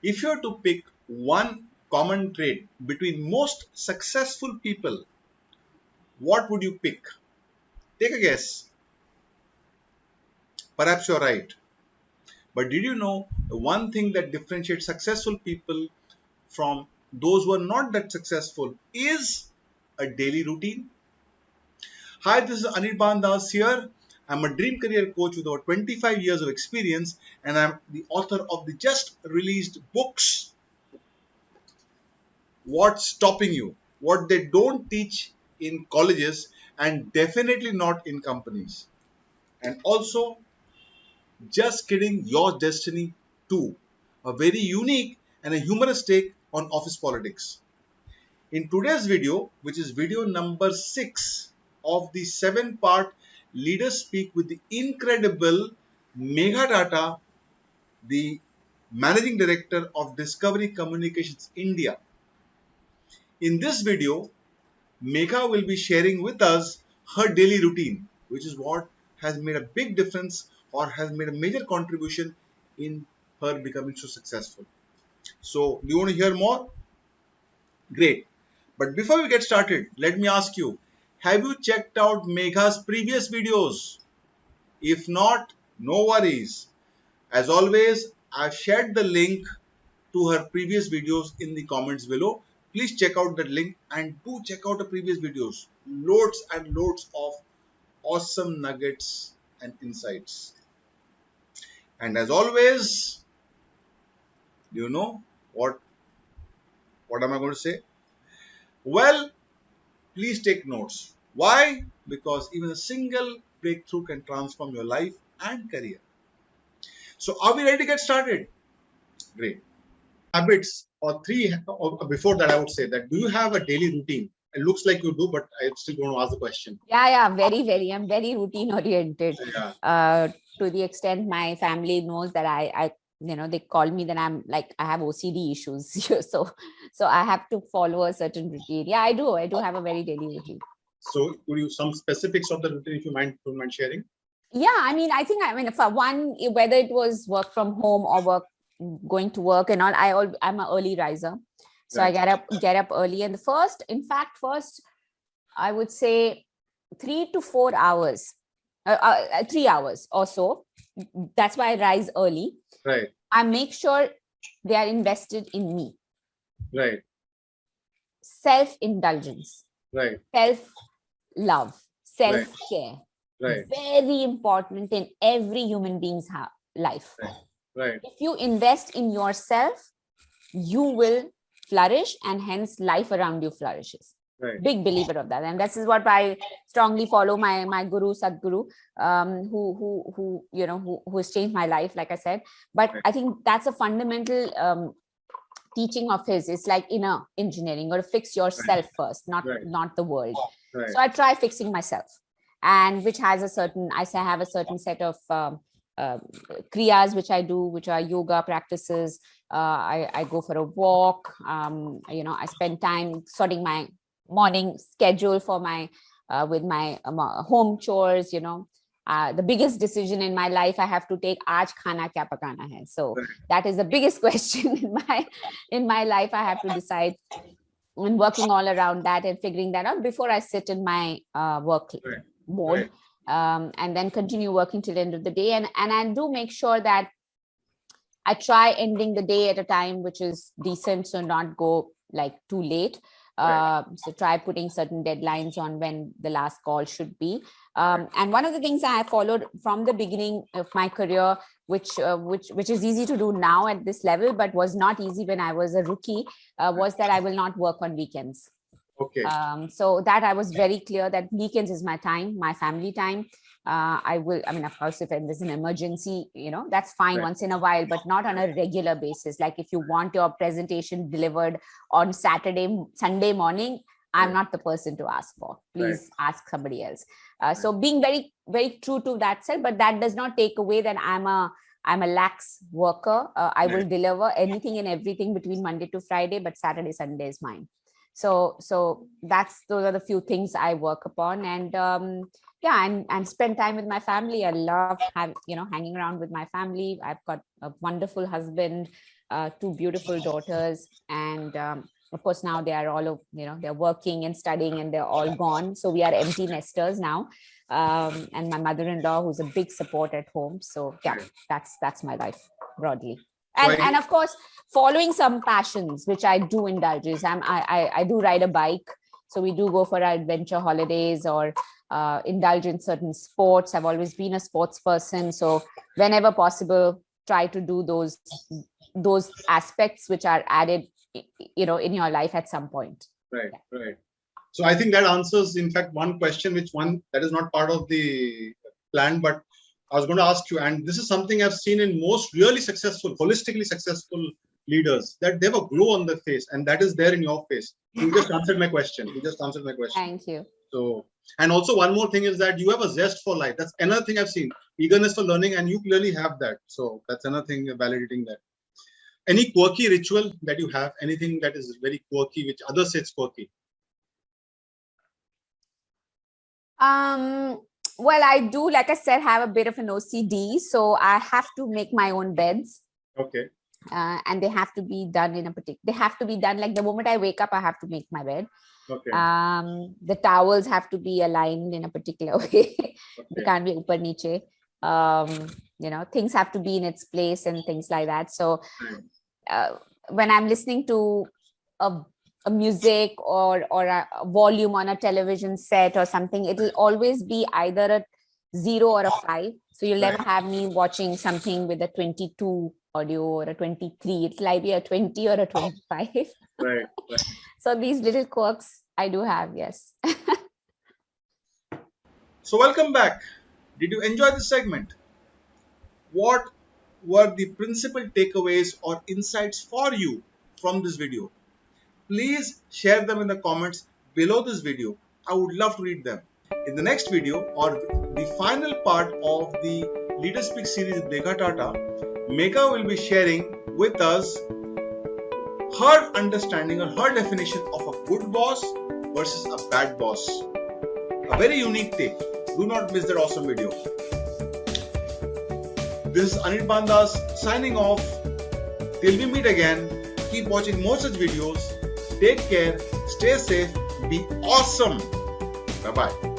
If you were to pick one common trait between most successful people, what would you pick? Take a guess. Perhaps you're right. But did you know the one thing that differentiates successful people from those who are not that successful is a daily routine? Hi, this is Anirban here. I'm a dream career coach with over 25 years of experience, and I'm the author of the just released books, What's Stopping You? What They Don't Teach in Colleges, and definitely not in companies. And also, Just Kidding, Your Destiny too. A very unique and a humorous take on office politics. In today's video, which is video number 6 of the 7-part Leaders Speak with the incredible Megha Tata, the Managing Director of Discovery Communications India. In this video, Megha will be sharing with us her daily routine, which is what has made a big difference or has made a major contribution in her becoming so successful. So, do you want to hear more? Great. But before we get started, let me ask you, have you checked out Megha's previous videos? If not, no worries. As always, I've shared the link to her previous videos in the comments below. Please check out that link and do check out the previous videos. Loads and loads of awesome nuggets and insights. And as always, do you know what am I going to say? Well, please take notes. Why? Because even a single breakthrough can transform your life and career. So, are we ready to get started? Great. Habits or three, or before that, I would say that do you have a daily routine? It looks like you do, but I still want to ask the question. Yeah, very. I'm very routine oriented. Yeah. To the extent my family knows that I they call me that I'm like I have OCD issues. So I have to follow a certain routine. Yeah, I do. I do have a very daily routine. So, could you some specifics of the routine if you don't mind sharing? Yeah, I mean, for one, whether it was work from home or going to work and all, I'm an early riser, so Right. I get up early. And first, I would say 3 to 4 hours, 3 hours or so. That's why I rise early. Right. I make sure they are invested in me. Right. Self-indulgence. Right. Self-love. Self-care. Right. Very important in every human being's life. Right. If you invest in yourself, you will flourish, and hence life around you flourishes. Right. Big believer of that, and this is what I strongly follow. My guru Sadhguru, who has changed my life, like I said. But right. I think that's a fundamental teaching of his. It's like inner engineering. You got to fix yourself first, not the world. Right. So I try fixing myself, and which has a certain. I have a certain set of kriyas which I do, which are yoga practices. I go for a walk. I spend time sorting my morning schedule for my with my home chores. The biggest decision in my life I have to take, aaj khana kya pakana hai. So that is the biggest question in my life. I have to decide, and working all around that and figuring that out before I sit in my work mode. And then continue working till the end of the day. And I do make sure that I try ending the day at a time which is decent, so not go like too late. So try putting certain deadlines on when the last call should be. And one of the things I have followed from the beginning of my career, which is easy to do now at this level, but was not easy when I was a rookie, was that I will not work on weekends. Okay. So that I was very clear that weekends is my time, my family time. Of course, if there's an emergency, that's fine once in a while, but not on a regular basis. Like if you want your presentation delivered on Sunday morning, I'm not the person to ask for. Please ask somebody else. So being very, very true to that self, but that does not take away that I'm a lax worker. I will deliver anything and everything between Monday to Friday, but Saturday, Sunday is mine. So those are the few things I work upon. And and spend time with my family. I love hanging around with my family. I've got a wonderful husband, two beautiful daughters, and of course now they are all they're working and studying and they're all gone, so we are empty nesters now. And my mother-in-law, who's a big support at home. So yeah, that's my life broadly. And of course, following some passions which I do indulge in. I do ride a bike, so we do go for our adventure holidays or indulge in certain sports. I've always been a sports person, so whenever possible, try to do those aspects which are added, in your life at some point. Right. So I think that answers, in fact, one question, that is not part of the plan, but I was going to ask you, and this is something I've seen in most really successful, holistically successful leaders, that they have a glow on their face, and that is there in your face. You just answered my question. Thank you. So, and also one more thing is that you have a zest for life. That's another thing I've seen. Eagerness for learning, and you clearly have that. So that's another thing validating that. Any quirky ritual that you have? Anything that is very quirky, which others say it's quirky? Well, I do, like I said, have a bit of an OCD, so I have to make my own beds. Okay. And they have to be done like the moment I wake up, I have to make my bed. Okay. The towels have to be aligned in a particular way. Okay. They can't be upar niche. Things have to be in its place and things like that. So when I'm listening to a music or a volume on a television set or something, it'll always be either a 0 or a 5. So you'll never have me watching something with a 22 audio or a 23. It'll either be a 20 or a 25. Right. So these little quirks I do have, yes. So welcome back. Did you enjoy this segment? What were the principal takeaways or insights for you from this video? Please share them in the comments below this video. I would love to read them. In the next video, or the final part of the Leader Speak series with Megha Tata, Megha will be sharing with us her understanding or her definition of a good boss versus a bad boss. A very unique take. Do not miss that awesome video. This is Anirban signing off. Till we meet again, keep watching more such videos. Take care, stay safe, be awesome. Bye-bye.